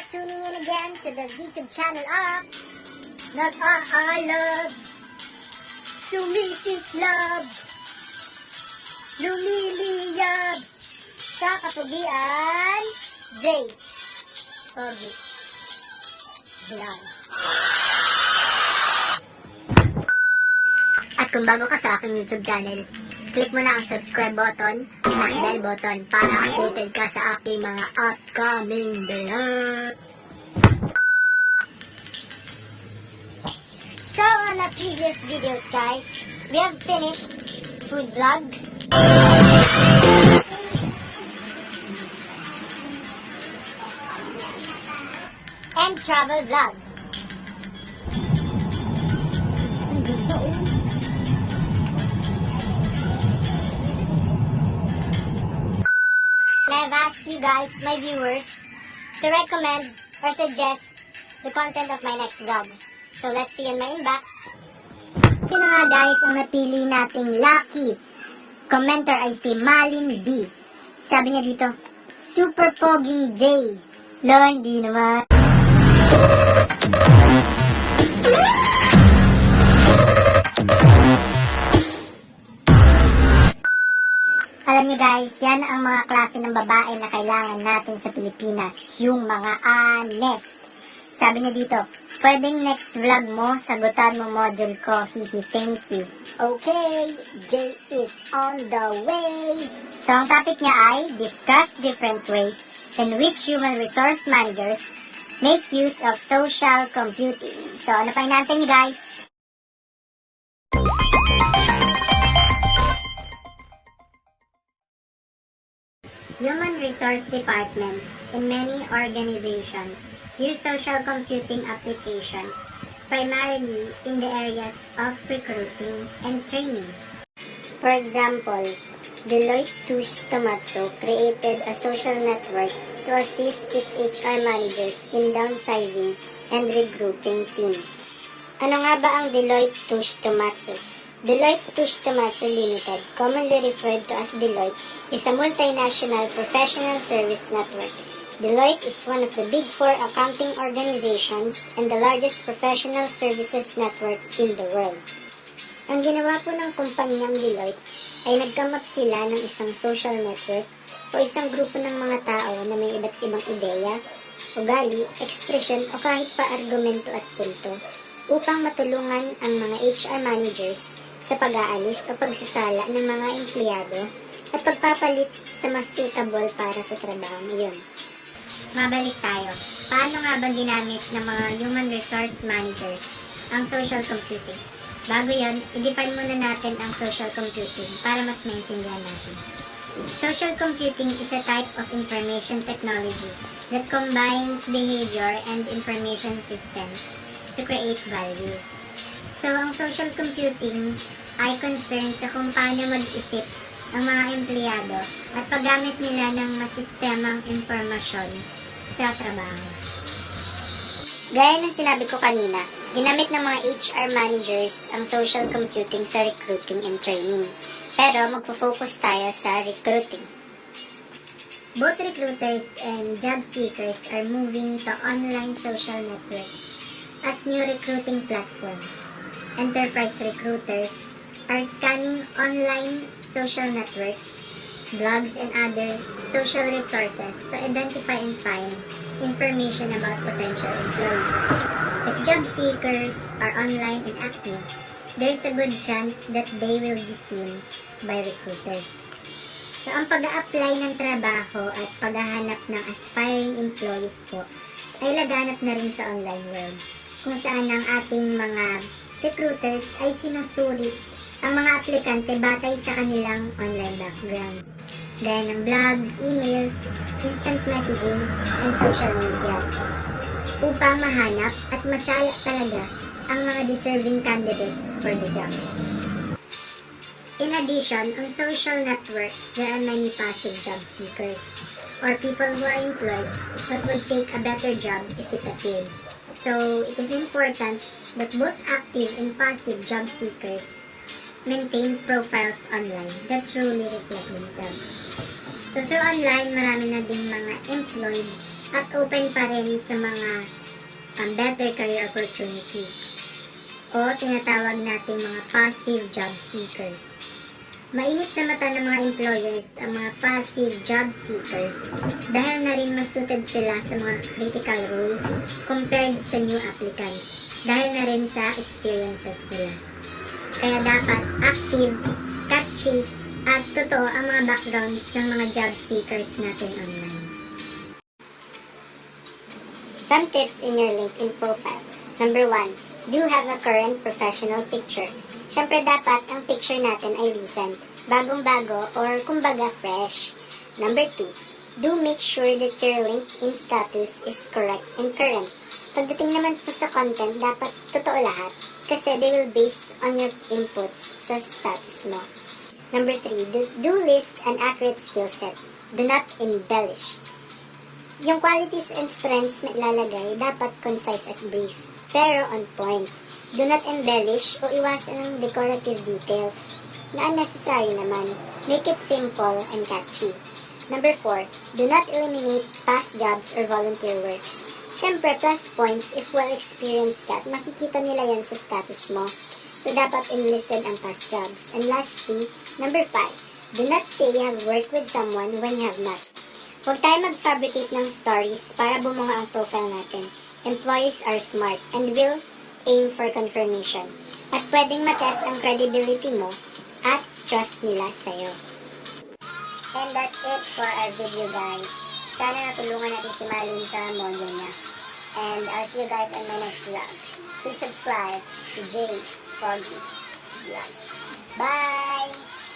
tuning in again to the YouTube channel of Nag-aalab, Sumisiklab, Lumiliyab sa kapugian, J. Pogi Vlog. At kung bago ka sa aking YouTube channel, click mo na ang subscribe button at bell button para updated ka sa aking mga upcoming vlog. So on the previous videos guys, we have finished food vlog and travel vlog. And I've asked you guys, my viewers, to recommend or suggest the content of my next vlog. So let's see in my inbox. Yun na nga guys, ang napili nating lucky commenter ay si Malin D. Sabi niya dito, Super Poging J. Lo, hindi naman. Alam niyo guys, yan ang mga klase ng babae na kailangan natin sa Pilipinas. Yung mga honest. Sabi niya dito, pwedeng next vlog mo, sagutan mo module ko. Hihi, thank you. Okay, J is on the way. So ang topic niya ay, discuss different ways in which human resource managers make use of social computing. So ano pa natin guys? Human resource departments in many organizations use social computing applications primarily in the areas of recruiting and training. For example, Deloitte Touche Tohmatsu created a social network to assist its HR managers in downsizing and regrouping teams. Ano nga ba ang Deloitte Touche Tohmatsu? Deloitte Touche Tohmatsu Limited, commonly referred to as Deloitte, is a multinational professional service network. Deloitte is one of the big four accounting organizations and the largest professional services network in the world. Ang ginawa po ng kumpanyang Deloitte ay nag-come up sila ng isang social network o isang grupo ng mga tao na may iba't ibang ideya, ugali, ekspresyon o kahit pa argumento at punto upang matulungan ang mga HR managers sa pag-aalis o pagsasala ng mga empleyado at pagpapalit sa mas suitable para sa trabaho ngayon. Mabalik tayo. Paano nga ba ginamit ng mga human resource managers ang social computing? Bago yon, i-define muna natin ang social computing para mas maintindihan natin. Social computing is a type of information technology that combines behavior and information systems to create value. So, ang social computing ay concerned sa kung paano mag-isip ang mga empleyado at paggamit nila ng masistemang impormasyon sa trabaho. Gaya ng sinabi ko kanina, ginamit ng mga HR managers ang social computing sa recruiting and training. Pero magpo-focus tayo sa recruiting. Both recruiters and job seekers are moving to online social networks as new recruiting platforms. Enterprise recruiters are scanning online social networks, blogs, and other social resources to identify and find information about potential employees. If job seekers are online and active, there's a good chance that they will be seen by recruiters. So, ang pag-a-apply ng trabaho at paghahanap ng aspiring employees po ay laganap na rin sa online world, kung saan ang ating mga recruiters ay sinusuri ang mga aplikante batay sa kanilang online backgrounds, gaya ng blogs, emails, instant messaging, and social medias, upang mahanap at masala talaga ang mga deserving candidates for the job. In addition, on social networks, there are many passive job seekers, or people who are employed but would take a better job if it appeared. So, it is important that both active and passive job seekers maintain profiles online that truly reflect themselves. So through online, marami na ding mga employed at open pa rin sa mga better career opportunities o tinatawag natin mga passive job seekers. Mainit sa mata ng mga employers ang mga passive job seekers dahil na rin mas suited sila sa mga critical roles compared sa new applicants dahil na rin sa experiences nila. Kaya dapat active, catchy, at totoo ang mga backgrounds ng mga job seekers natin online. Some tips in your LinkedIn profile. Number 1, do have a current professional picture. Siyempre dapat ang picture natin ay recent, bagong-bago, or kumbaga fresh. Number 2, do make sure that your LinkedIn status is correct and current. Pagdating naman po sa content, dapat totoo lahat kasi they will based on your inputs sa status mo. Number 3, do list an accurate skill set. Do not embellish. Yung qualities and strengths na ilalagay dapat concise at brief, pero on point. Do not embellish o iwasan ng decorative details na unnecessary naman. Make it simple and catchy. Number 4, do not eliminate past jobs or volunteer works. Siyempre, plus points if well-experienced ka at makikita nila yan sa status mo. So, dapat enlisted ang past jobs. And lastly, number 5, do not say you have worked with someone when you have not. Huwag tayo mag-fabricate ng stories para bumunga ang profile natin. Employers are smart and will aim for confirmation. At pwedeng matest ang credibility mo at trust nila sa'yo. And that's it for our video, guys. Sana natulungan natin si Marlene sa module niya. And I'll see you guys on my next vlog. Please subscribe to J Foggy Vlog. Bye!